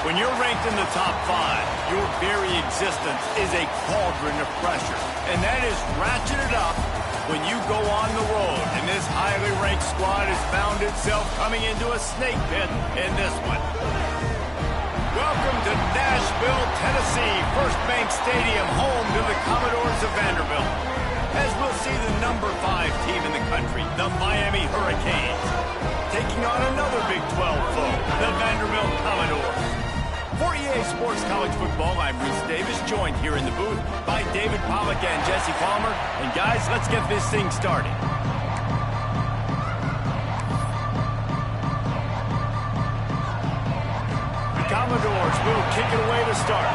When you're ranked in the top 5, your very existence is a cauldron of pressure. And that is ratcheted up when you go on the road. And this highly ranked squad has found itself coming into a snake pit in this one. Welcome to Nashville, Tennessee, First Bank Stadium, home to the Commodores of Vanderbilt. As we'll see the number 5 team in the country, the Miami Hurricanes, taking on another Big 12 foe, the Vanderbilt Commodores. For EA Sports College Football, I'm Reese Davis, joined here in the booth by David Pollack and Jesse Palmer. And guys, let's get this thing started. The Commodores will kick it away to start.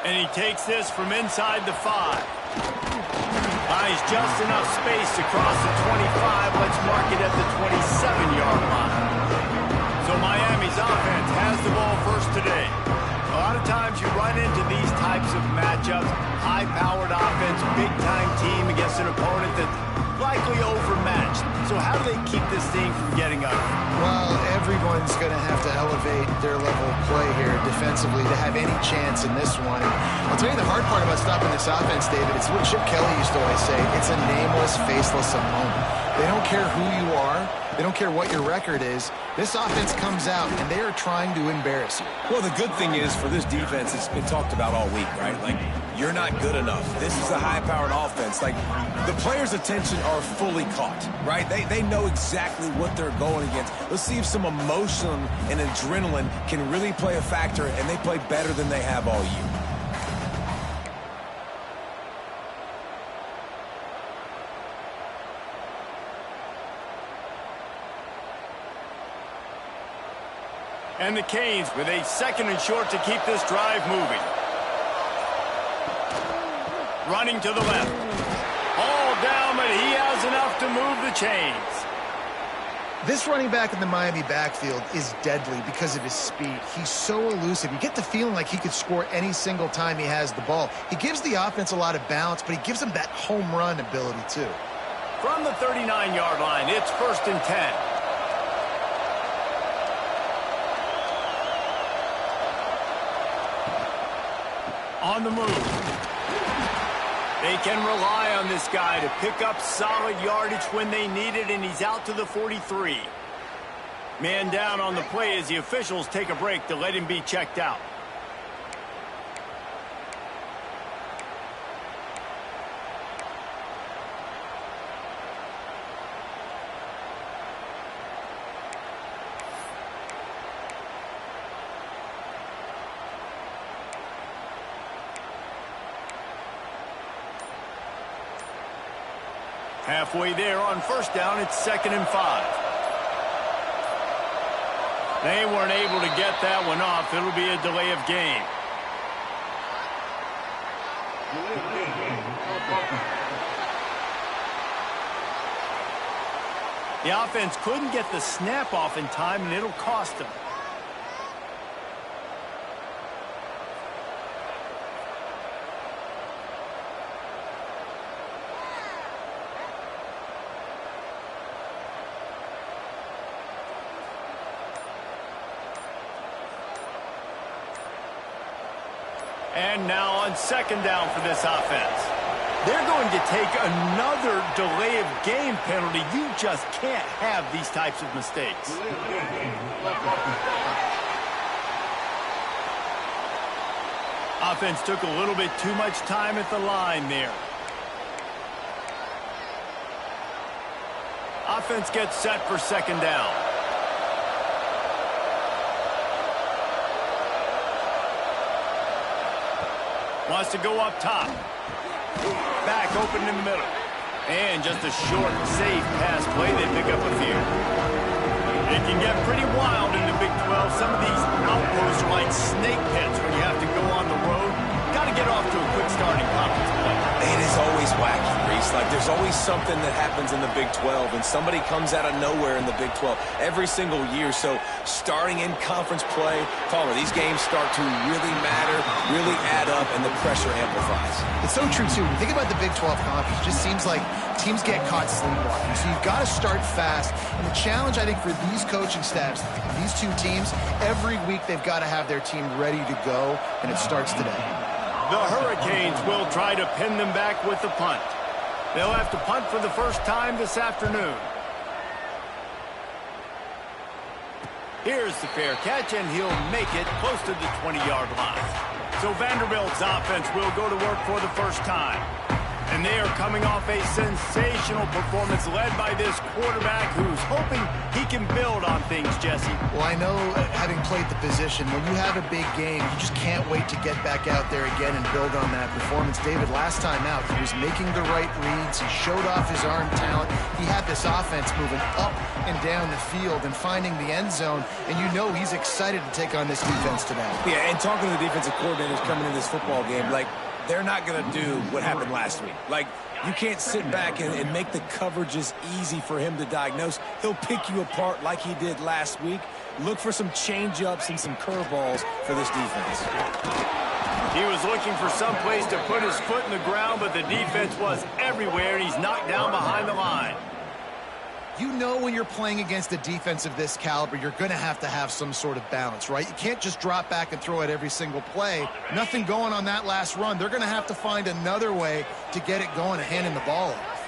And he takes this from inside the 5. Buys just enough space across the 25. Let's mark it at the 27-yard line. So Miami's offense has the ball first today. A lot of times you run into these types of matchups. High-powered offense, big-time team against an opponent that's likely overmatched. So how do they keep this thing from getting ugly? Well, everyone's going to have to elevate their level of play here defensively to have any chance in this one. And I'll tell you the hard part about stopping this offense, David, it's what Chip Kelly used to always say. It's a nameless, faceless opponent. They don't care who you are. They don't care what your record is. This offense comes out, and they are trying to embarrass you. Well, the good thing is for this defense, it's been talked about all week, right? Like, you're not good enough. This is a high-powered offense. Like, the players' attention are fully caught, right? They know exactly what they're going against. Let's see if some emotion and adrenaline can really play a factor, and they play better than they have all year. And the Canes with a 2nd and short to keep this drive moving. Running to the left. All down, but he has enough to move the chains. This running back in the Miami backfield is deadly because of his speed. He's so elusive. You get the feeling like he could score any single time he has the ball. He gives the offense a lot of balance, but he gives them that home run ability too. From the 39-yard line, it's 1st and 10. On the move. They can rely on this guy to pick up solid yardage when they need it, and he's out to the 43. Man down on the play as the officials take a break to let him be checked out. Halfway there on 1st down, it's 2nd and 5. They weren't able to get that one off. It'll be a delay of game. The offense couldn't get the snap off in time, and it'll cost them. And now on 2nd down for this offense. They're going to take another delay of game penalty. You just can't have these types of mistakes. Offense took a little bit too much time at the line there. Offense gets set for 2nd down. Wants to go up top. Back open in the middle. And just a short, safe pass play. They pick up a few. It can get pretty wild in the Big 12. Some of these outposts are like snake pits when you have to go on the road. Got to get off to a quick start in conference play. It is always wacky, Reese. Like, there's always something that happens in the Big 12, and somebody comes out of nowhere in the Big 12 every single year. So starting in conference play, Palmer, these games start to really matter, really add up, and the pressure amplifies. It's so true, too. When you think about the Big 12 conference, it just seems like teams get caught sleepwalking. So you've got to start fast. And the challenge, I think, for these coaching staffs, these two teams, every week they've got to have their team ready to go, and it starts today. The Hurricanes will try to pin them back with the punt. They'll have to punt for the first time this afternoon. Here's the fair catch, and he'll make it close to the 20-yard line. So Vanderbilt's offense will go to work for the first time. And they are coming off a sensational performance led by this quarterback who's hoping he can build on things, Jesse. Well, I know, having played the position, when you have a big game, you just can't wait to get back out there again and build on that performance. David, last time out, he was making the right reads. He showed off his arm talent. He had this offense moving up and down the field and finding the end zone. And you know he's excited to take on this defense today. Yeah, and talking to the defensive coordinators coming in this football game, like, they're not going to do what happened last week. Like, you can't sit back and make the coverages easy for him to diagnose. He'll pick you apart like he did last week. Look for some change-ups and some curveballs for this defense. He was looking for some place to put his foot in the ground, but the defense was everywhere, and he's knocked down behind the line. You know when you're playing against a defense of this caliber, you're going to have some sort of balance, right? You can't just drop back and throw it every single play. Nothing going on that last run. They're going to have to find another way to get it going and handing the ball off.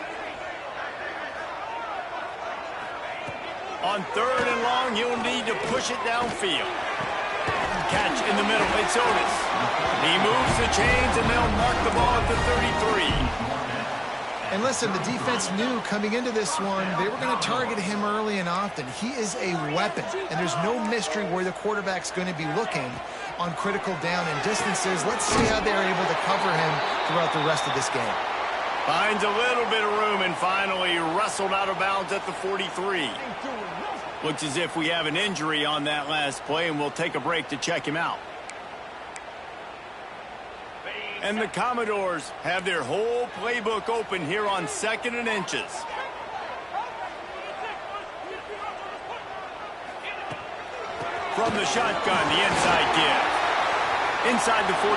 On 3rd and long, he'll need to push it downfield. Catch in the middle. It's Otis. He moves the chains, and they'll mark the ball at the 33. And listen, the defense knew coming into this one, they were going to target him early and often. He is a weapon, and there's no mystery where the quarterback's going to be looking on critical down and distances. Let's see how they're able to cover him throughout the rest of this game. Finds a little bit of room and finally wrestled out of bounds at the 43. Looks as if we have an injury on that last play, and we'll take a break to check him out. And the Commodores have their whole playbook open here on 2nd and inches. From the shotgun, the inside give. Inside the 45.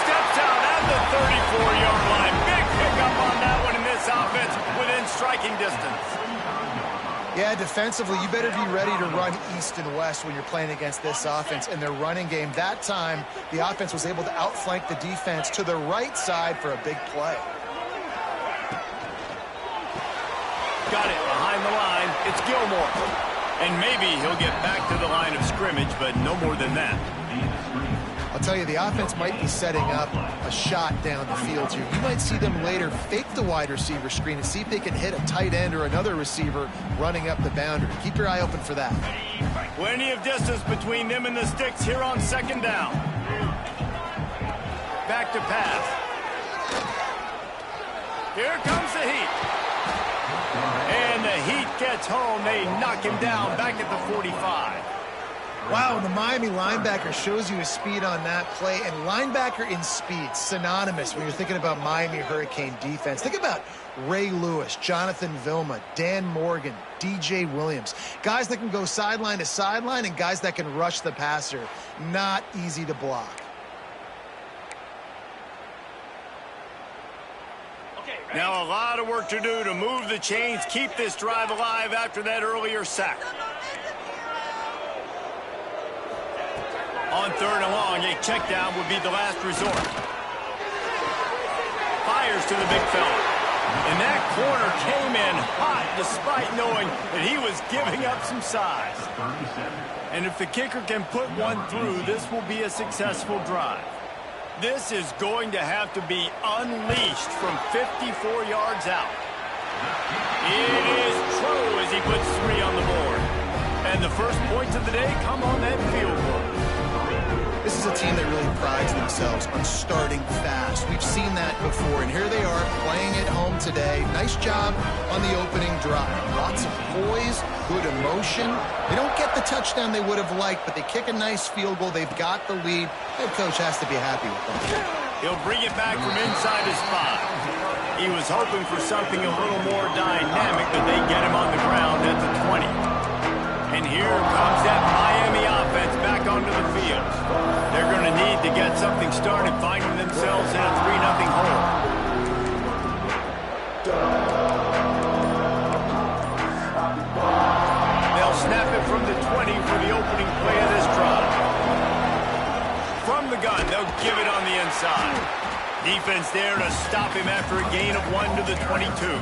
Steps out at the 34-yard line. Big pickup on that one in this offense within striking distance. Yeah, defensively, you better be ready to run east and west when you're playing against this offense and their running game. That time, the offense was able to outflank the defense to the right side for a big play. Got it behind the line. It's Gilmore. And maybe he'll get back to the line of scrimmage, but no more than that. I'll tell you, the offense might be setting up a shot down the field here. You might see them later fake the wide receiver screen and see if they can hit a tight end or another receiver running up the boundary. Keep your eye open for that. Plenty of distance between them and the sticks here on 2nd down. Back to pass. Here comes the Heat. And the Heat gets home. They knock him down back at the 45. Wow, the Miami linebacker shows you his speed on that play, and linebacker in speed, synonymous when you're thinking about Miami Hurricane defense. Think about Ray Lewis, Jonathan Vilma, Dan Morgan, DJ Williams. Guys that can go sideline to sideline and guys that can rush the passer. Not easy to block. Now a lot of work to do to move the chains, keep this drive alive after that earlier sack. On 3rd and long, a check down would be the last resort. Fires to the big fella. And that corner came in hot despite knowing that he was giving up some size. And if the kicker can put one through, this will be a successful drive. This is going to have to be unleashed from 54 yards out. It is true as he puts 3 on the board. And the first points of the day come on that field goal. This is a team that really prides themselves on starting fast. We've seen that before, and here they are playing at home today. Nice job on the opening drive. Lots of poise, good emotion. They don't get the touchdown they would have liked, but they kick a nice field goal. They've got the lead. Head coach has to be happy with that. He'll bring it back from inside his 5. He was hoping for something a little more dynamic, but they get him on the ground at the 20. And here comes that Miami offense back onto the field. They're going to need to get something started, finding themselves in a 3-0 hole. They'll snap it from the 20 for the opening play of this drive. From the gun, they'll give it on the inside. Defense there to stop him after a gain of 1 to the 22.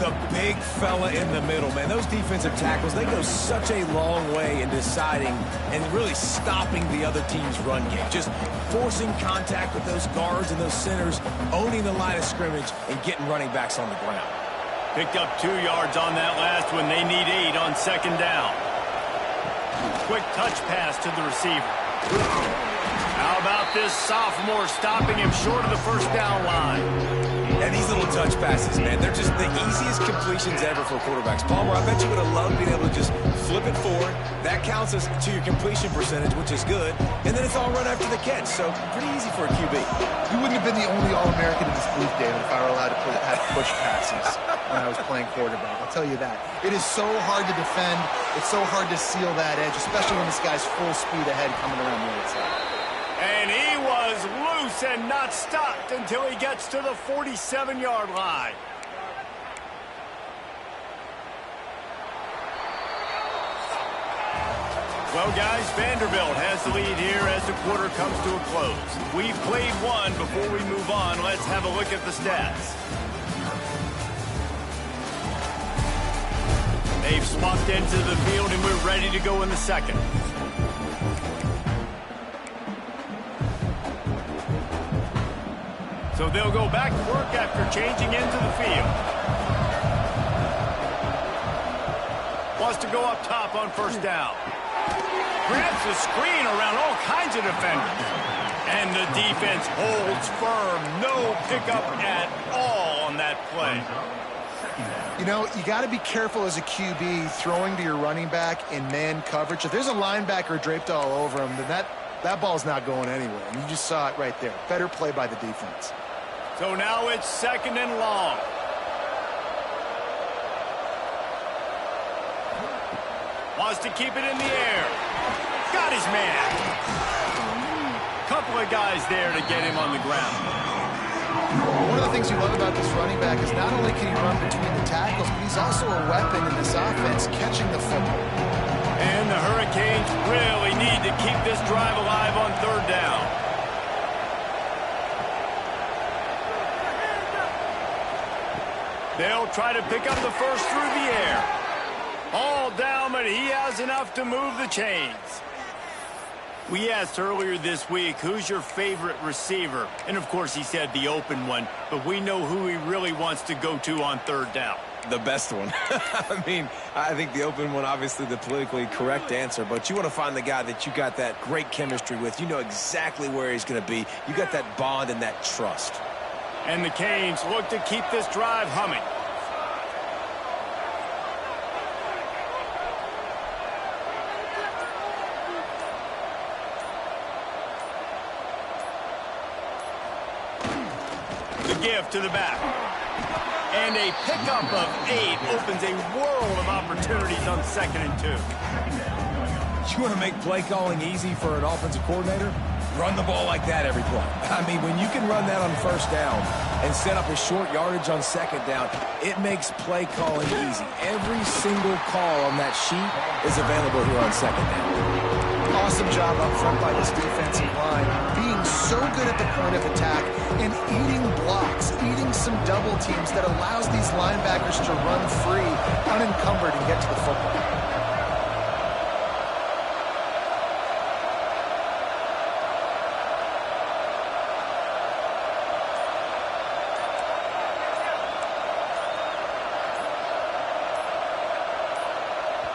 The big fella in the middle, man. Those defensive tackles, they go such a long way in deciding and really stopping the other team's run game. Just forcing contact with those guards and those centers, owning the line of scrimmage, and getting running backs on the ground. Picked up 2 yards on that last one. They need 8 on 2nd down. Quick touch pass to the receiver. How about this sophomore stopping him short of the 1st down line? And these little touch passes, man, they're just the easiest completions ever for quarterbacks. Palmer, I bet you would have loved being able to just flip it forward. That counts as to your completion percentage, which is good. And then it's all run after the catch, so pretty easy for a QB. You wouldn't have been the only All-American in this booth, David, if I were allowed to have push passes when I was playing quarterback. I'll tell you that. It is so hard to defend. It's so hard to seal that edge, especially when this guy's full speed ahead coming around the outside. And he was loose and not stopped until he gets to the 47-yard line. Well, guys, Vanderbilt has the lead here as the quarter comes to a close. We've played one. Before we move on, let's have a look at the stats. They've swapped into the field, and we're ready to go in the second. So they'll go back to work after changing into the field. Wants to go up top on 1st down. Grabs the screen around all kinds of defenders. And the defense holds firm. No pickup at all on that play. You know, you got to be careful as a QB throwing to your running back in man coverage. If there's a linebacker draped all over him, then that ball's not going anywhere. And you just saw it right there. Better play by the defense. So now it's 2nd and long. Wants to keep it in the air. Got his man. Couple of guys there to get him on the ground. One of the things you love about this running back is not only can he run between the tackles, but he's also a weapon in this offense, catching the football. And the Hurricanes really need to keep this drive alive on 3rd down. They'll try to pick up the first through the air. All down, but he has enough to move the chains. We asked earlier this week, who's your favorite receiver? And, of course, he said the open one, but we know who he really wants to go to on 3rd down. The best one. I mean, I think the open one, obviously the politically correct answer, but you want to find the guy that you got that great chemistry with. You know exactly where he's going to be. You got that bond and that trust. And the Canes look to keep this drive humming. The give to the back. And a pickup of 8 opens a world of opportunities on 2nd and 2. You want to make play calling easy for an offensive coordinator? Run the ball like that every play. I mean, when you can run that on 1st down and set up a short yardage on 2nd down, it makes play calling easy. Every single call on that sheet is available here on 2nd down. Awesome job up front by this defensive line, being so good at the point of attack and eating blocks, eating some double teams that allows these linebackers to run free, unencumbered, and get to the football.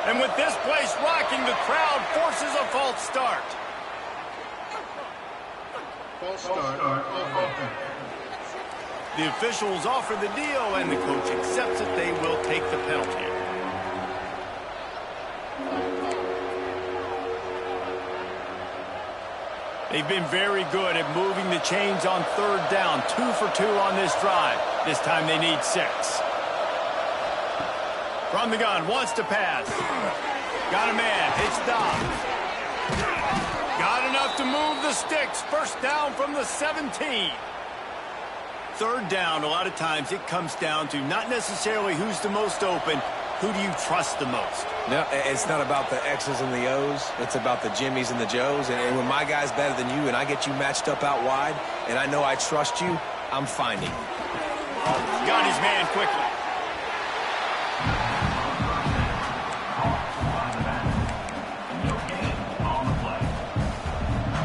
And with this place rocking, the crowd forces a false start. False start. The officials offer the deal, and the coach accepts it. They will take the penalty. They've been very good at moving the chains on third down. 2 for 2 on this drive. This time they need 6. From the gun, wants to pass. Got a man, it's Dobbs. Got enough to move the sticks. First down from the 17. Third down, a lot of times it comes down to not necessarily who's the most open, who do you trust the most? No, it's not about the X's and the O's. It's about the Jimmies and the Joes. And when my guy's better than you and I get you matched up out wide and I know I trust you, I'm finding. Got his man quickly.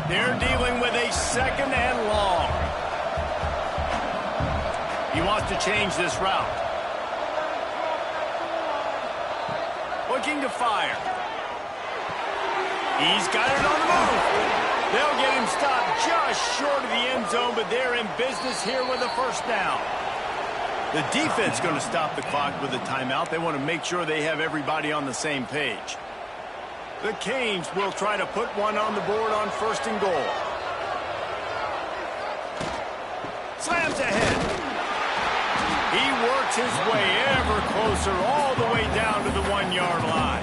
They're dealing with a 2nd and long. He wants to change this route. Looking to fire. He's got it on the move. They'll get him stopped just short of the end zone, but they're in business here with a first down. The defense going to stop the clock with a timeout. They want to make sure they have everybody on the same page. The Canes will try to put one on the board on 1st and goal. Slams ahead. He works his way ever closer all the way down to the 1-yard line.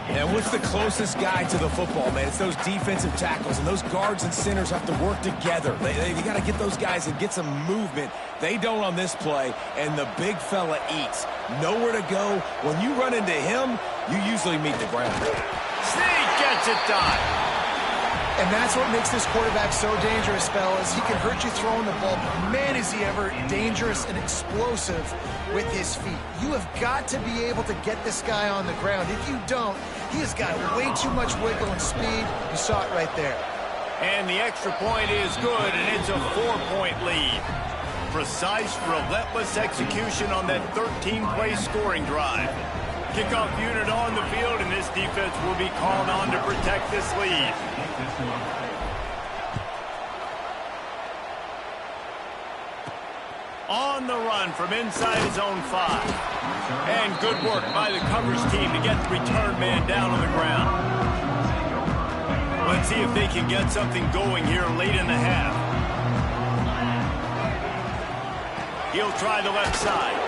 And what's the closest guy to the football, man? It's those defensive tackles, and those guards and centers have to work together. They got to get those guys and get some movement. They don't on this play, and the big fella eats. Nowhere to go. When you run into him, you usually meet the ground. Sneak gets it done. And that's what makes this quarterback so dangerous, fellas. He can hurt you throwing the ball, but man, is he ever dangerous and explosive with his feet. You have got to be able to get this guy on the ground. If you don't, he has got way too much wiggle and speed. You saw it right there. And the extra point is good, and it's a 4-point lead. Precise, relentless execution on that 13-play scoring drive. Kickoff unit on the field, and this defense will be called on to protect this lead. On the run from inside his own 5. And good work by the coverage team to get the return man down on the ground. Let's see if they can get something going here late in the half. He'll try the left side.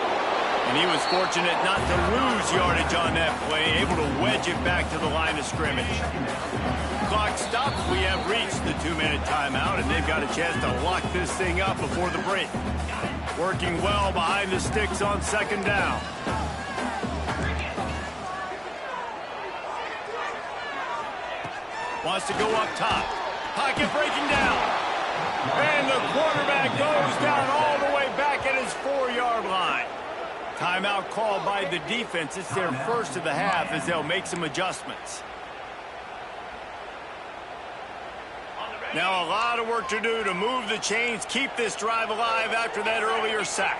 And he was fortunate not to lose yardage on that play, able to wedge it back to the line of scrimmage. Clock stops. We have reached the 2-minute timeout, and they've got a chance to lock this thing up before the break. Working well behind the sticks on 2nd down. Wants to go up top. Pocket breaking down. And the quarterback goes down all the way back at his 4-yard line. Timeout called by the defense. It's their first of the half as they'll make some adjustments. Now a lot of work to do to move the chains, keep this drive alive after that earlier sack.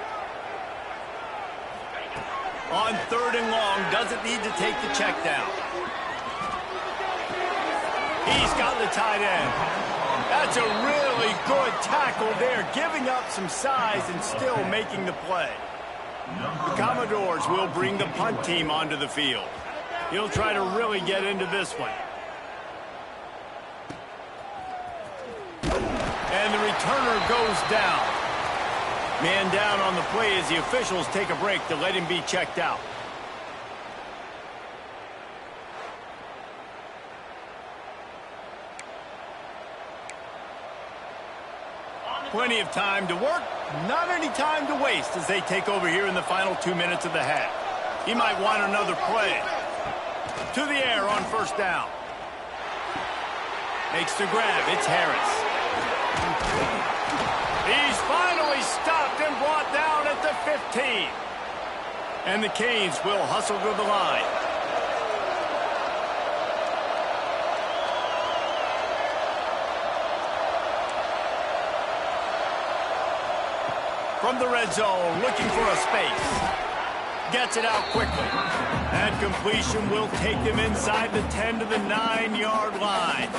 On 3rd and long, doesn't need to take the check down. He's got the tight end. That's a really good tackle there, giving up some size and still making the play. The Commodores will bring the punt team onto the field. He'll try to really get into this one. And the returner goes down. Man down on the play as the officials take a break to let him be checked out. Plenty of time to work, not any time to waste as they take over here in the final 2 minutes of the half. He might want another play. To the air on 1st down. Makes the grab, it's Harris. He's finally stopped and brought down at the 15. And the Canes will hustle to the line. From the red zone, looking for a space. Gets it out quickly. That completion will take them inside the 10 to the 9-yard line.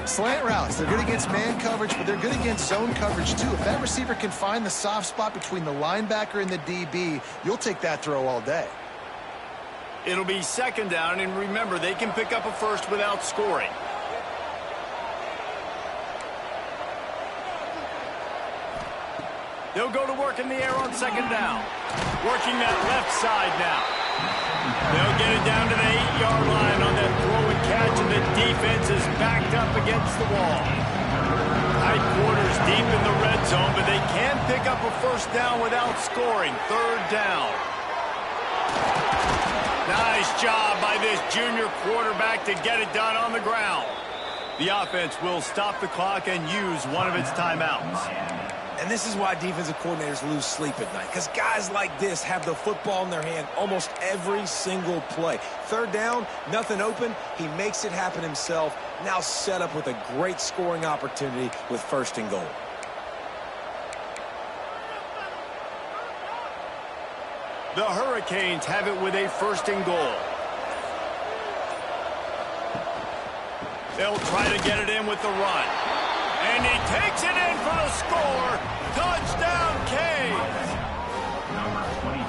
Slant routes, they're good against man coverage, but they're good against zone coverage too. If that receiver can find the soft spot between the linebacker and the DB, you'll take that throw all day. It'll be 2nd down, and remember, they can pick up a first without scoring. They'll go to work in the air on second down. Working that left side now. They'll get it down to the 8-yard line on that throw and catch, and the defense is backed up against the wall. Tight quarters deep in the red zone, but they can pick up a first down without scoring. Third down. Nice job by this junior quarterback to get it done on the ground. The offense will stop the clock and use one of its timeouts. And this is why defensive coordinators lose sleep at night, because guys like this have the football in their hand almost every single play. Third down, nothing open. He makes it happen himself. Now set up with a great scoring opportunity with first and goal. The Hurricanes have it with a first and goal. They'll try to get it in with the run. And he takes it in for the score. Touchdown, Canes.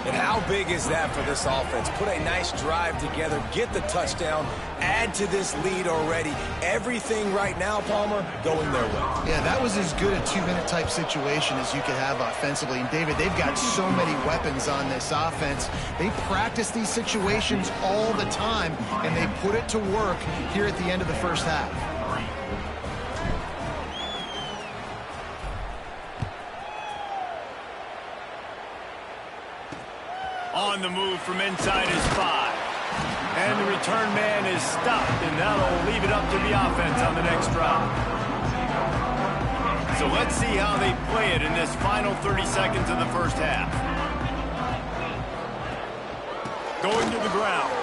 And how big is that for this offense? Put a nice drive together, get the touchdown, add to this lead already. Everything right now, Palmer, going their way. Yeah, that was as good a 2-minute type situation as you could have offensively. And, David, they've got so many weapons on this offense. They practice these situations all the time, and they put it to work here at the end of the first half. On the move from inside his 5. And the return man is stopped, and that'll leave it up to the offense on the next drive. So let's see how they play it in this final 30 seconds of the first half. Going to the ground.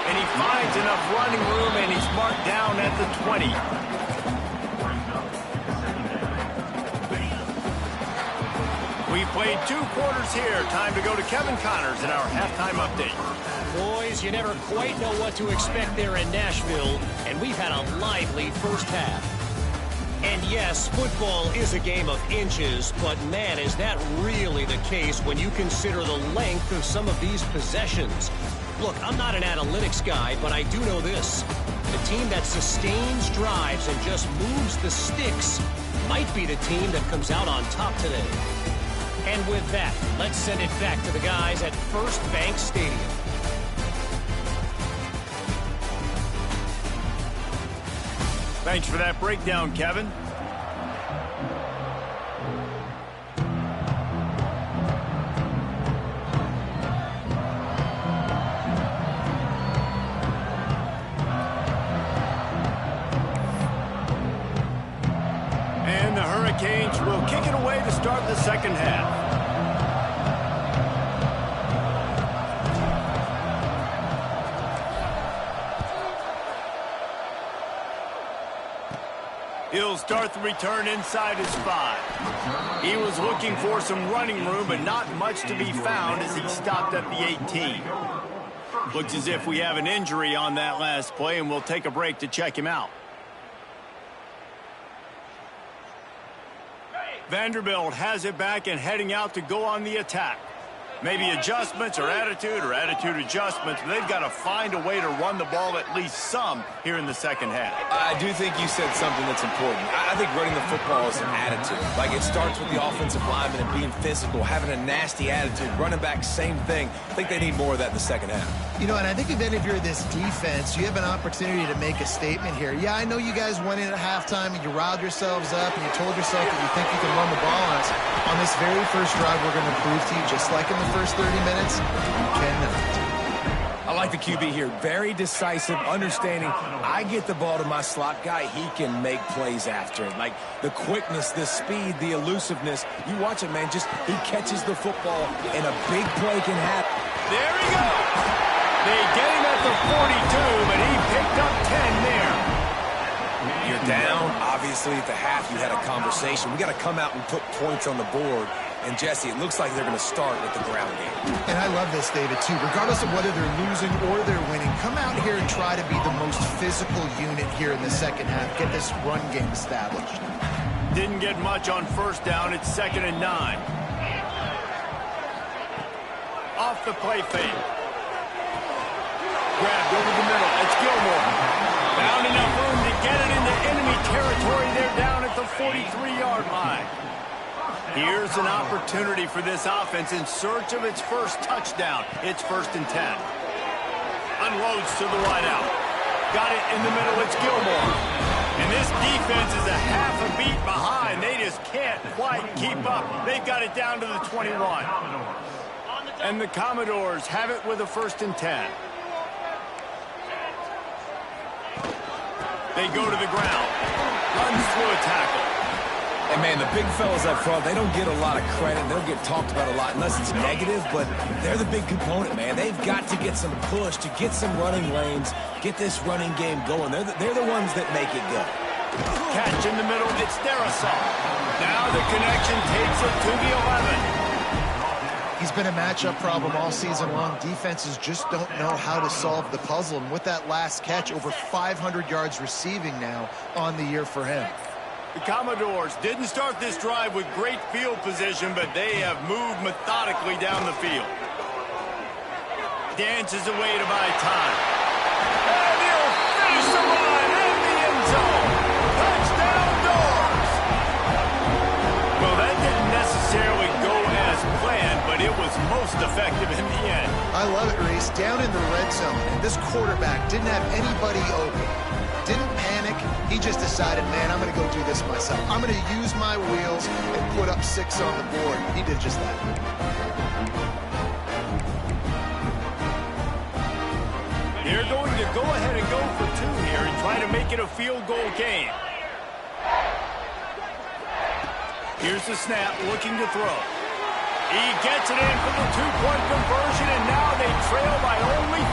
And he finds enough running room, and he's marked down at the 20. We've played 2 quarters here. Time to go to Kevin Connors in our halftime update. Boys, you never quite know what to expect there in Nashville, and we've had a lively first half. And yes, football is a game of inches, but man, is that really the case when you consider the length of some of these possessions. Look, I'm not an analytics guy, but I do know this. The team that sustains drives and just moves the sticks might be the team that comes out on top today. And with that, let's send it back to the guys at First Bank Stadium. Thanks for that breakdown, Kevin. And the Hurricanes will kick it away to start the second half. He'll start the return inside his 5. He was looking for some running room, but not much to be found as he stopped at the 18. Looks as if we have an injury on that last play, and we'll take a break to check him out. Vanderbilt has it back and heading out to go on the attack. Maybe adjustments or attitude adjustments, but they've got to find a way to run the ball at least some here in the second half. I do think you said something that's important. I think running the football is an attitude. Like, it starts with the offensive lineman and being physical, having a nasty attitude. Running back, same thing. I think they need more of that in the second half. You know, and I think if any of you're this defense, you have an opportunity to make a statement here. Yeah, I know you guys went in at halftime and you riled yourselves up and you told yourself that you think you can run the ball on us. On this very first drive, we're going to prove to you, just like in the first 30 minutes, you cannot. I like the QB here. Very decisive, understanding. I get the ball to my slot guy. He can make plays after it. Like the quickness, the speed, the elusiveness. You watch it, man. Just he catches the football and a big play can happen. There he goes. They get him at the 42, but he picked up 10 there. You're down. Obviously, at the half, you had a conversation. We got to come out and put points on the board. And, Jesse, it looks like they're going to start with the ground game. And I love this, David, too. Regardless of whether they're losing or they're winning, come out here and try to be the most physical unit here in the second half. Get this run game established. Didn't get much on first down. It's 2nd and 9. Off the play fake. Grabbed over the middle. It's Gilmore. Found enough room to get it into enemy territory. They're down at the 43-yard line. Here's an opportunity for this offense in search of its first touchdown. It's 1st and 10. Unloads to the right out. Got it in the middle. It's Gilmore. And this defense is a half a beat behind. They just can't quite keep up. They've got it down to the 21. And the Commodores have it with a 1st and 10. They go to the ground. Runs through a tackle. And, man, the big fellas up front, they don't get a lot of credit. They don't get talked about a lot unless it's negative, but they're the big component, man. They've got to get some push, to get some running lanes, get this running game going. They're the ones that make it go. Catch in the middle. It's Darrisaw. Now the connection takes it to the 11. He's been a matchup problem all season long. Defenses just don't know how to solve the puzzle. And with that last catch, over 500 yards receiving now on the year for him. The Commodores didn't start this drive with great field position, but they have moved methodically down the field. Dances away to buy time. And he'll finish the line in the end zone. Touchdown, Doors! Well, that didn't necessarily go as planned, but it was most effective in the end. I love it, Reese. Down in the red zone, and this quarterback didn't have anybody open. Didn't panic. He just decided, man, I'm going to go do this myself. I'm going to use my wheels and put up 6 on the board. He did just that. They're going to go ahead and go for 2 here and try to make it a field goal game. Here's the snap, looking to throw. He gets it in for the 2-point conversion, and now they trail by only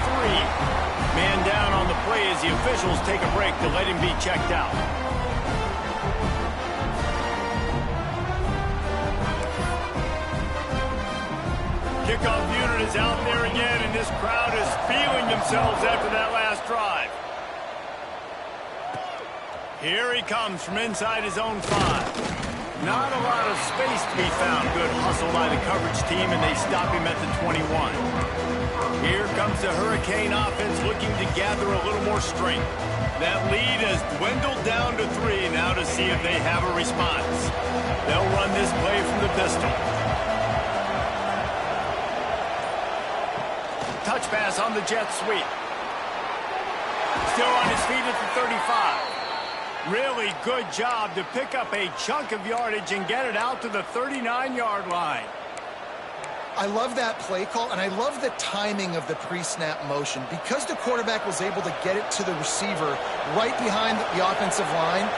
3. Man down on the play as the officials take a break to let him be checked out. Kickoff unit is out there again, and this crowd is feeling themselves after that last drive. Here he comes from inside his own 5. Not a lot of space to be found. Good hustle by the coverage team, and they stop him at the 21. Here comes the Hurricane offense looking to gather a little more strength. That lead has dwindled down to 3 now to see if they have a response. They'll run this play from the pistol. Touch pass on the jet sweep. Still on his feet at the 35. Really good job to pick up a chunk of yardage and get it out to the 39-yard line. I love that play call, and I love the timing of the pre-snap motion. Because the quarterback was able to get it to the receiver right behind the offensive line,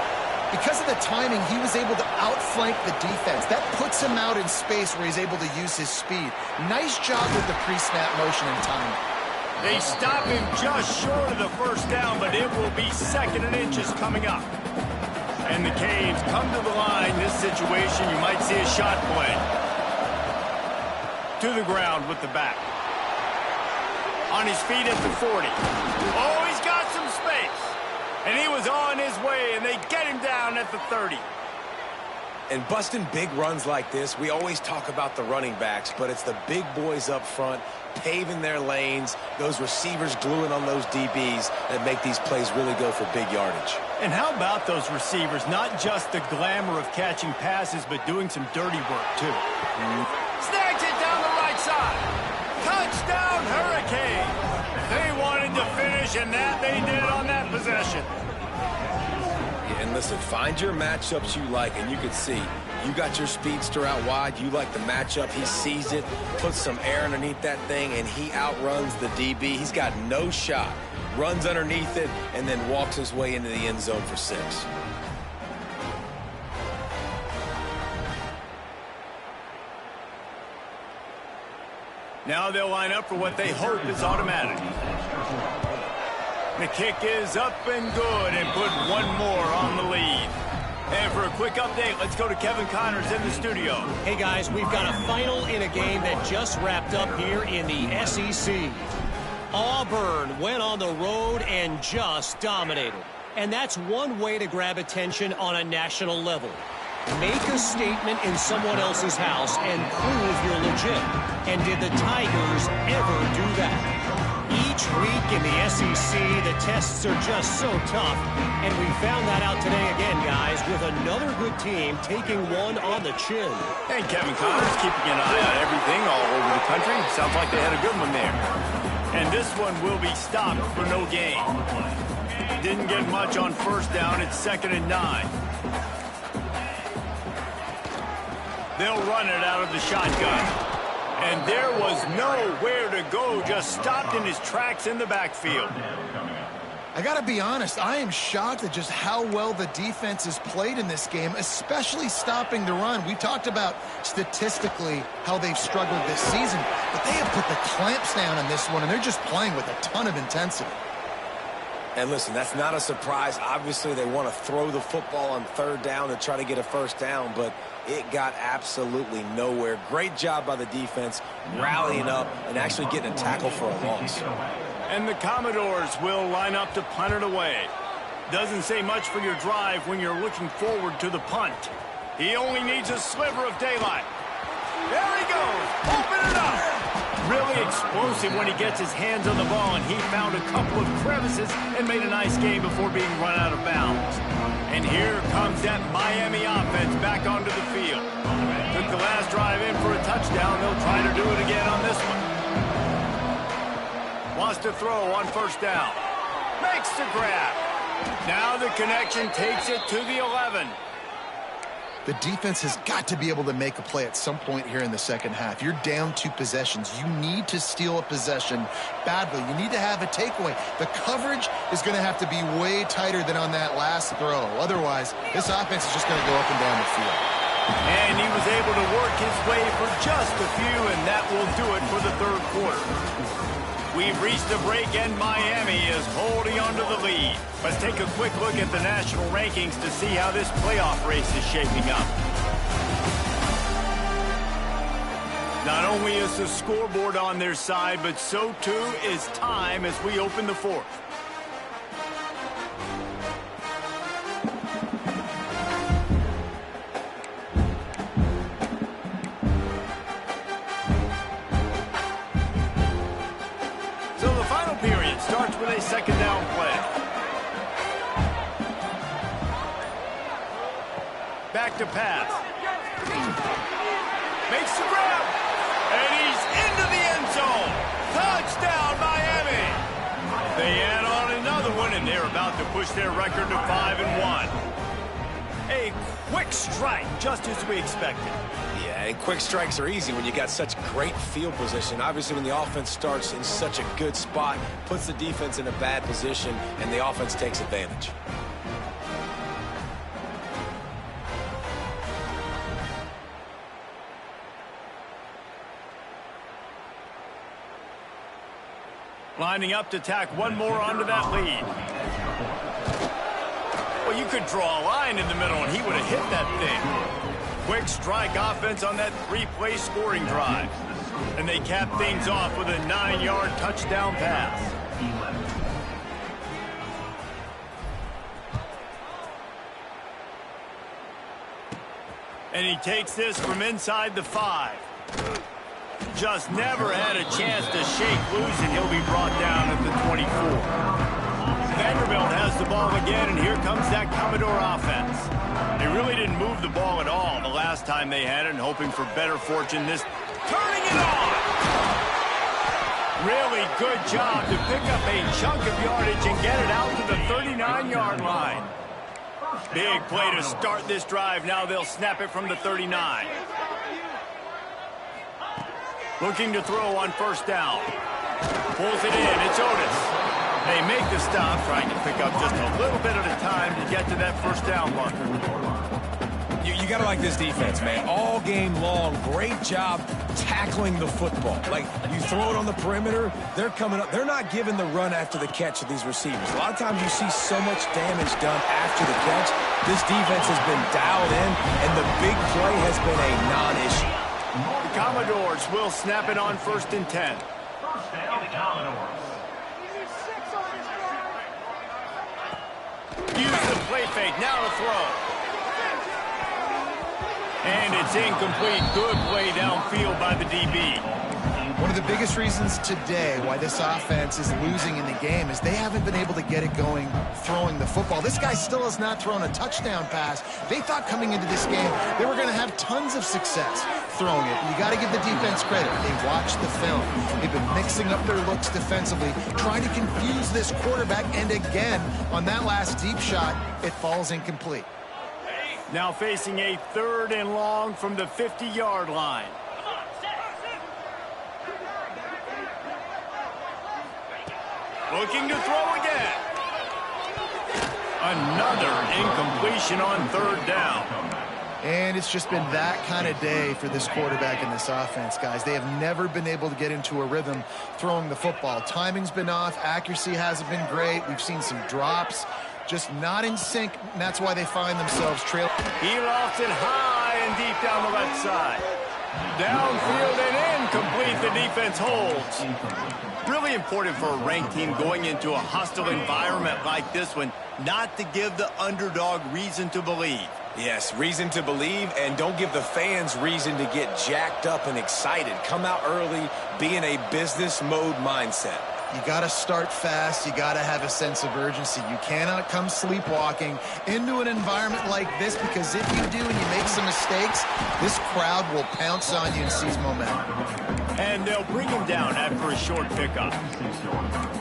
because of the timing, he was able to outflank the defense. That puts him out in space where he's able to use his speed. Nice job with the pre-snap motion and timing. They stop him just short of the 1st down, but it will be 2nd and inches coming up. And the Canes come to the line. This situation, you might see a shot play. To the ground with the back. On his feet at the 40. Oh, he's got some space. And he was on his way, and they get him down at the 30. And busting big runs like this, we always talk about the running backs, but it's the big boys up front paving their lanes, those receivers gluing on those DBs that make these plays really go for big yardage. And how about those receivers? Not just the glamour of catching passes, but doing some dirty work, too. Snags it down the right side. Touchdown, Hurricane. They wanted to finish, and that they did on that possession. And listen, find your matchups you like, and you can see you got your speedster out wide. You like the matchup. He sees it, puts some air underneath that thing, and he outruns the DB. He's got no shot. Runs underneath it, and then walks his way into the end zone for 6. Now they'll line up for what they hope is automatic. The kick is up and good, and put 1 more on the lead. And for a quick update, let's go to Kevin Connors in the studio. Hey, guys, we've got a final in a game that just wrapped up here in the SEC. Auburn went on the road and just dominated. And that's one way to grab attention on a national level. Make a statement in someone else's house and prove you're legit. And did the Tigers ever do that? Each streak in the SEC. The tests are just so tough. And we found that out today again, guys, with another good team taking one on the chin. And Kevin Connors keeping an eye on everything all over the country. Sounds like they had a good one there. And this one will be stopped for no gain. Didn't get much on first down. It's 2nd and 9. They'll run it out of the shotgun. And there was nowhere to go, just stopped in his tracks in the backfield. I got to be honest, I am shocked at just how well the defense has played in this game, especially stopping the run. We talked about statistically how they've struggled this season, but they have put the clamps down on this one, and they're just playing with a ton of intensity. And listen, that's not a surprise. Obviously, they want to throw the football on 3rd down to try to get a first down, but it got absolutely nowhere. Great job by the defense rallying up and actually getting a tackle for a loss. And the Commodores will line up to punt it away. Doesn't say much for your drive when you're looking forward to the punt. He only needs a sliver of daylight. There he goes, open it up. Really explosive when he gets his hands on the ball, and he found a couple of crevices and made a nice game before being run out of bounds. And here comes that Miami offense back onto the field. Took the last drive in for a touchdown. They'll try to do it again on this one. Wants to throw on first down. Makes the grab. Now the connection takes it to the 11. The defense has got to be able to make a play at some point here in the second half. You're down 2 possessions. You need to steal a possession badly. You need to have a takeaway. The coverage is going to have to be way tighter than on that last throw. Otherwise, this offense is just going to go up and down the field. And he was able to work his way for just a few, and that will do it for the 3rd quarter. We've reached a break, and Miami is holding on to the lead. Let's take a quick look at the national rankings to see how this playoff race is shaping up. Not only is the scoreboard on their side, but so too is time as we open the 4th. Starts with a 2nd down play. Back to pass. Makes the grab. And he's into the end zone. Touchdown, Miami. They add on another one, and they're about to push their record to 5-1. A quick strike, just as we expected. Yeah, and quick strikes are easy when you got such great field position. Obviously, when the offense starts in such a good spot, puts the defense in a bad position, and the offense takes advantage. Lining up to tack one more onto that lead. Well, you could draw a line in the middle, and he would have hit that thing. Quick strike offense on that 3-play scoring drive. And they cap things off with a 9-yard touchdown pass. And he takes this from inside the 5. Just never had a chance to shake loose, and he'll be brought down at the 24. Vanderbilt has the ball again, and here comes that Commodore offense. They really didn't move the ball at all the last time they had it, and hoping for better fortune this. Turning it on! Really good job to pick up a chunk of yardage and get it out to the 39-yard line. Big play to start this drive. Now they'll snap it from the 39. Looking to throw on first down. Pulls it in. It's Otis. They make the stop, trying to pick up just a little bit at a time to get to that first down marker. You got to like this defense, man. All game long, great job tackling the football. Like, you throw it on the perimeter, they're coming up. They're not giving the run after the catch of these receivers. A lot of times you see so much damage done after the catch. This defense has been dialed in, and the big play has been a non-issue. The Commodores will snap it on 1st and 10. First down, the Commodores. Use the play fake. Now to throw. And it's incomplete. Good play downfield by the DB. One of the biggest reasons today why this offense is losing in the game is they haven't been able to get it going throwing the football. This guy still has not thrown a touchdown pass. They thought coming into this game they were going to have tons of success throwing it. You got to give the defense credit. They watched the film. They've been mixing up their looks defensively, trying to confuse this quarterback, and again, on that last deep shot, it falls incomplete. Now facing a 3rd and long from the 50-yard line. Looking to throw again. Another incompletion on 3rd down. And it's just been that kind of day for this quarterback and this offense, guys. They have never been able to get into a rhythm throwing the football. Timing's been off. Accuracy hasn't been great. We've seen some drops. Just not in sync, and that's why they find themselves trailing. He lofts it high and deep down the left side. Downfield and incomplete. The defense holds. Really important for a ranked team going into a hostile environment like this one not to give the underdog reason to believe. Yes, reason to believe, and don't give the fans reason to get jacked up and excited. Come out early, be in a business mode mindset. You got to start fast. You got to have a sense of urgency. You cannot come sleepwalking into an environment like this, because if you do and you make some mistakes, this crowd will pounce on you and seize momentum. And they'll bring him down after a short pickup.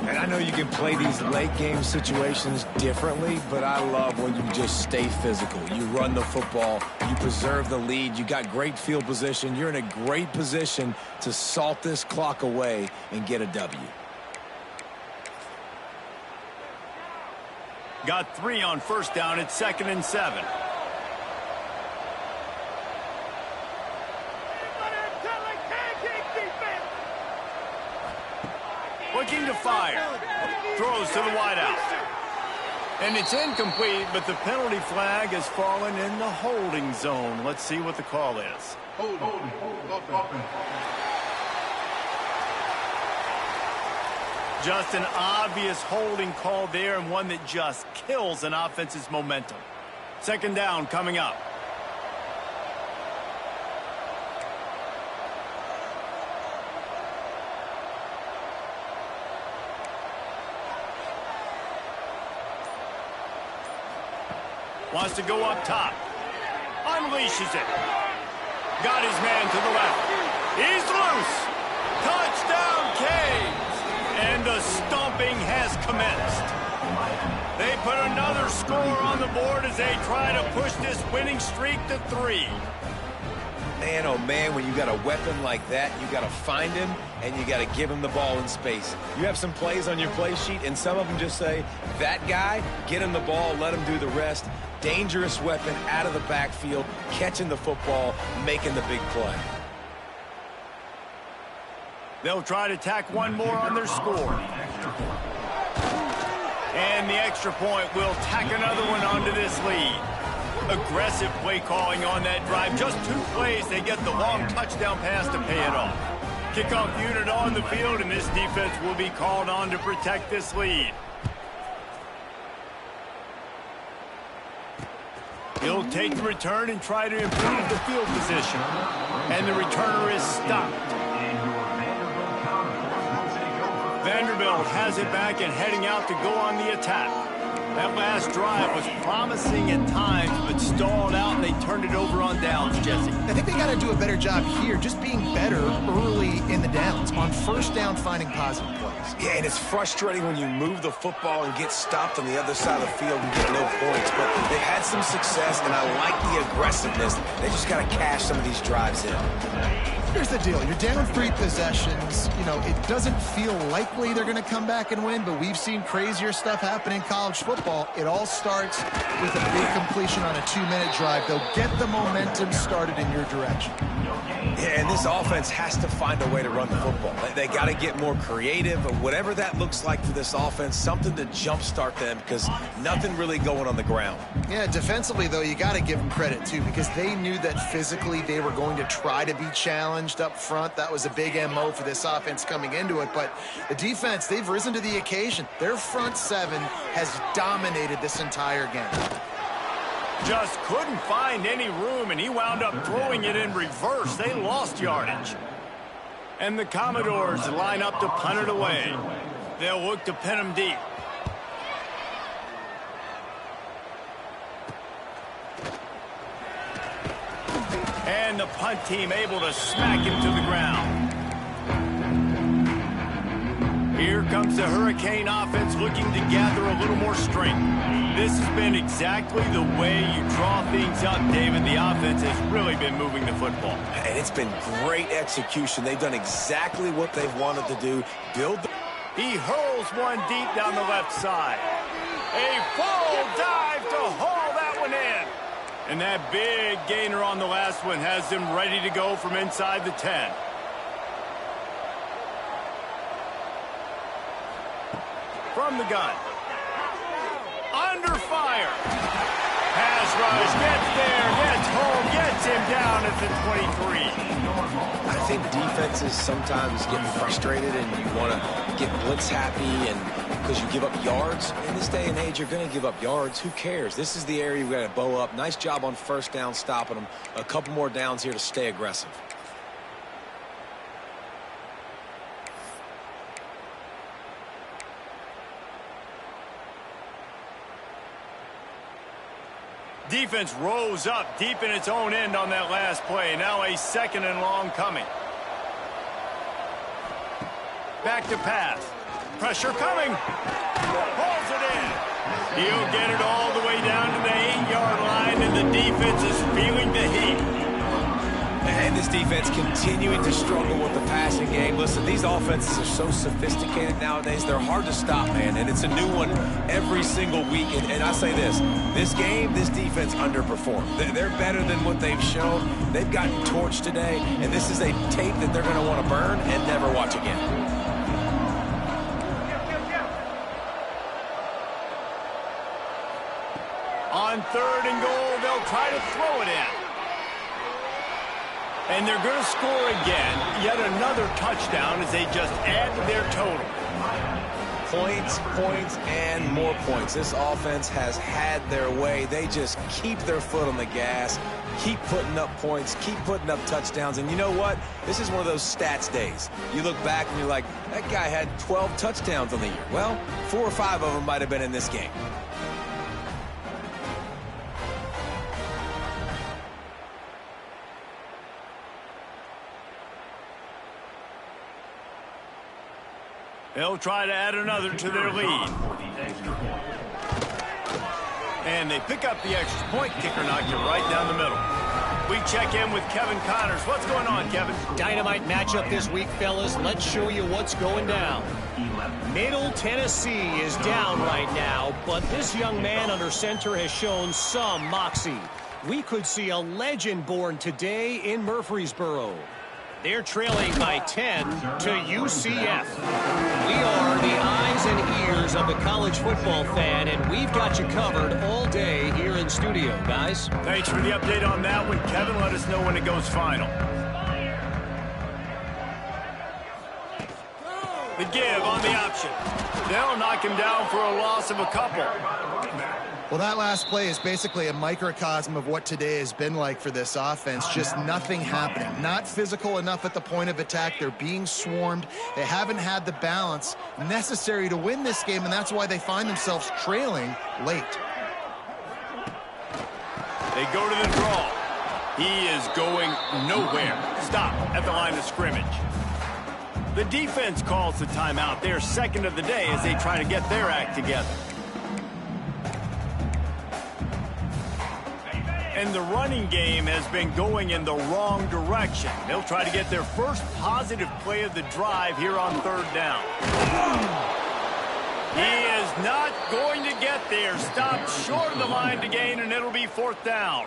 And I know you can play these late game situations differently, but I love when you just stay physical. You run the football, you preserve the lead, you got great field position. You're in a great position to salt this clock away and get a W. Got 3 on 1st down. It's 2nd and 7. Looking to fire. Throws to the wideout. And it's incomplete, but the penalty flag has fallen in the holding zone. Let's see what the call is. Just an obvious holding call there, and one that just kills an offense's momentum. 2nd down coming up. Wants to go up top. Unleashes it. Got his man to the left. He's loose. Touchdown, Canes. And the stomping has commenced. They put another score on the board as they try to push this winning streak to 3. Man, oh man, when you got a weapon like that, you got to find him and you got to give him the ball in space. You have some plays on your play sheet, and some of them just say, that guy, get him the ball, let him do the rest. Dangerous weapon out of the backfield, catching the football, making the big play. They'll try to tack one more on their score. And the extra point will tack another one onto this lead. Aggressive play calling on that drive. Just 2 plays, they get the long touchdown pass to pay it off. Kickoff unit on the field, and this defense will be called on to protect this lead. He'll take the return and try to improve the field position. And the returner is stopped. Vanderbilt has it back and heading out to go on the attack. That last drive was promising at times, but stalled out, and they turned it over on downs, Jesse. I think they got to do a better job here, just being better early in the downs, on 1st down, finding positive plays. Yeah, and it's frustrating when you move the football and get stopped on the other side of the field and get no points. But they had some success, and I like the aggressiveness. They just got to cash some of these drives in. Here's the deal. You're down 3 possessions. You know, it doesn't feel likely they're going to come back and win, but we've seen crazier stuff happen in college football. It all starts with a big completion on a 2-minute drive. They'll get the momentum started in your direction. Yeah, and this offense has to find a way to run the football. They got to get more creative, or whatever that looks like for this offense, something to jumpstart them, because nothing really going on the ground. Yeah, defensively, though, you got to give them credit, too, because they knew that physically they were going to try to be challenged up front. That was a big MO for this offense coming into it, but the defense, they've risen to the occasion. Their front 7 has dominated this entire game. Just couldn't find any room, and he wound up throwing it in reverse. They lost yardage. And the Commodores line up to punt it away. They'll look to pin him deep. And the punt team able to smack him to the ground. Here comes the Hurricane offense looking to gather a little more strength. This has been exactly the way you draw things up, David. The offense has really been moving the football. And it's been great execution. They've done exactly what they've wanted to do. He hurls one deep down the left side. A full dive to haul that one in. And that big gainer on the last one has them ready to go from inside the 10. From the gun. Under fire. Pass rush. Gets there. Gets home. Gets him down at the 23. I think defenses sometimes get frustrated and you want to get blitz happy and because you give up yards. In this day and age, you're going to give up yards. Who cares? This is the area we've got to bow up. Nice job on first down stopping them. A couple more downs here to stay aggressive. Defense rose up deep in its own end on that last play. Now a second and long coming. Back to pass. Pressure coming. Pulls it in. He'll get it all the way down to the 8-yard line, and the defense is feeling the heat. And this defense continuing to struggle with the passing game. Listen, these offenses are so sophisticated nowadays. They're hard to stop, man. And it's a new one every single week. And I say this game, this defense underperformed. They're better than what they've shown. They've gotten torched today. And this is a tape that they're going to want to burn and never watch again. On 3rd and goal, they'll try to throw it in. And they're going to score again. Yet another touchdown as they just add to their total. Points, points, and more points. This offense has had their way. They just keep their foot on the gas, keep putting up points, keep putting up touchdowns. And you know what? This is one of those stats days. You look back and you're like, that guy had 12 touchdowns on the year. Well, 4 or 5 of them might have been in this game. They'll try to add another to their lead. And they pick up the extra point. Kicker knocked it right down the middle. We check in with Kevin Connors. What's going on, Kevin? Dynamite matchup this week, fellas. Let's show you what's going down. Middle Tennessee is down right now, but this young man under center has shown some moxie. We could see a legend born today in Murfreesboro. They're trailing by 10 to UCF. We are the eyes and ears of the college football fan, and we've got you covered all day here in studio, guys. Thanks for the update on that one, Kevin. Let us know when it goes final. The give on the option. They'll knock him down for a loss of a couple. Well, that last play is basically a microcosm of what today has been like for this offense. Just nothing happening. Not physical enough at the point of attack. They're being swarmed. They haven't had the balance necessary to win this game, and that's why they find themselves trailing late. They go to the draw. He is going nowhere. Stop at the line of scrimmage. The defense calls the timeout. They're second of the day as they try to get their act together. And the running game has been going in the wrong direction. They'll try to get their first positive play of the drive here on 3rd down. He is not going to get there. Stopped short of the line to gain, and it'll be 4th down.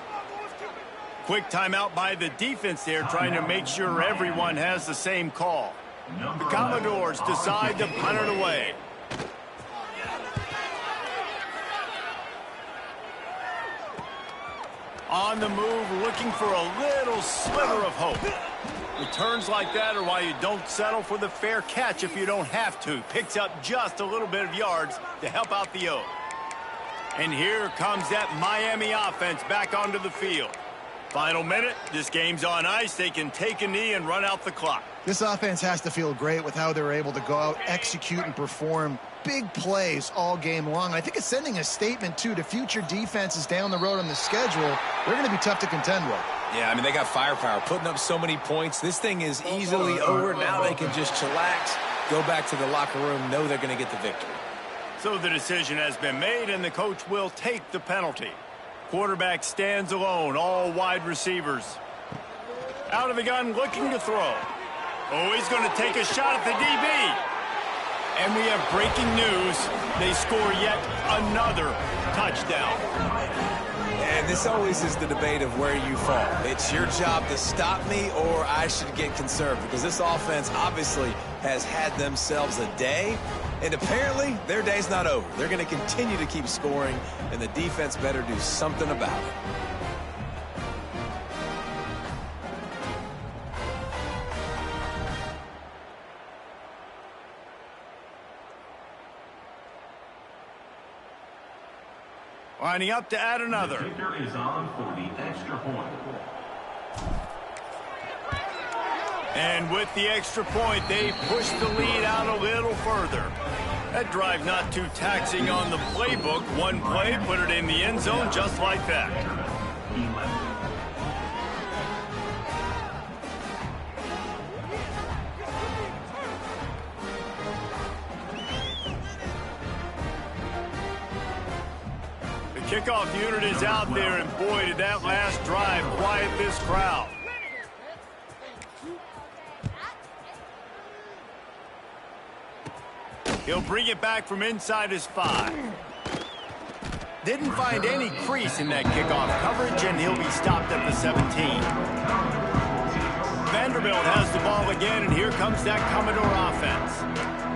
Quick timeout by the defense there, trying to make sure everyone has the same call. The Commodores decide to punt it away. On the move, looking for a little sliver of hope. Returns like that are why you don't settle for the fair catch if you don't have to. Picks up just a little bit of yards to help out the O. And here comes that Miami offense back onto the field. Final minute, this game's on ice. They can take a knee and run out the clock. This offense has to feel great with how they're able to go out, execute, and perform big plays all game long. I think it's sending a statement, too, to future defenses down the road on the schedule. They're going to be tough to contend with. Yeah, I mean, they got firepower, putting up so many points. This thing is easily over. Now they can just chillax, go back to the locker room, know they're going to get the victory. So the decision has been made, and the coach will take the penalty. Quarterback stands alone, all wide receivers. Out of the gun, looking to throw. Oh, he's going to take a shot at the DB. And we have breaking news. They score yet another touchdown. And this always is the debate of where you fall. It's your job to stop me, or I should get conserved, because this offense obviously has had themselves a day, and apparently their day's not over. They're going to continue to keep scoring, and the defense better do something about it. Lining up to add another. The kicker is on for the extra point. And with the extra point, they push the lead out a little further. That drive not too taxing on the playbook. One play, put it in the end zone just like that. 11. Kickoff unit is out there, and boy, did that last drive quiet this crowd. He'll bring it back from inside his 5. Didn't find any crease in that kickoff coverage, and he'll be stopped at the 17. Vanderbilt has the ball again, and here comes that Commodore offense.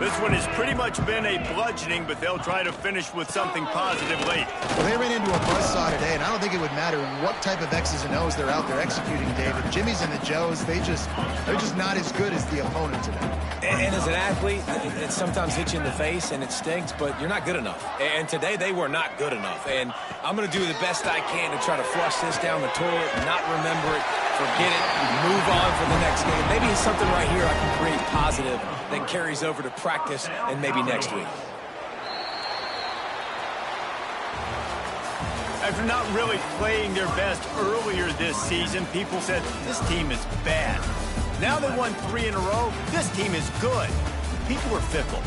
This one has pretty much been a bludgeoning, but they'll try to finish with something positive late. Well, they ran into a buzzsaw today, and I don't think it would matter what type of X's and O's they're out there executing, David. Jimmy's and the Joes, they're just not as good as the opponent today. And as an athlete, it sometimes hits you in the face and it stinks, but you're not good enough. And today they were not good enough. And I'm going to do the best I can to try to flush this down the toilet, not remember it, forget it, move on for the next game. Maybe it's something right here I can create positive that carries over to practice and maybe next week. After not really playing their best earlier this season, people said this team is bad. Now they won 3 in a row. This team is good. People were fickle.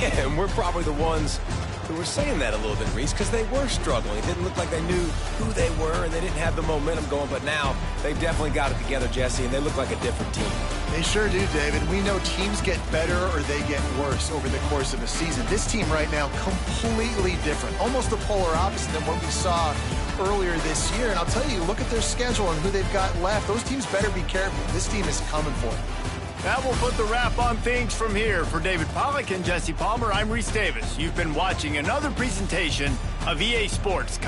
Yeah, and we're probably the ones who were saying that a little bit, Reese, because they were struggling. It didn't look like they knew who they were, and they didn't have the momentum going. But now they've definitely got it together, Jesse, and they look like a different team. They sure do, David. We know teams get better or they get worse over the course of a season. This team right now, completely different. Almost the polar opposite than what we saw earlier this year. And I'll tell you, look at their schedule and who they've got left. Those teams better be careful. This team is coming for it. That will put the wrap on things from here. For David Pollack and Jesse Palmer, I'm Reese Davis. You've been watching another presentation of EA Sports.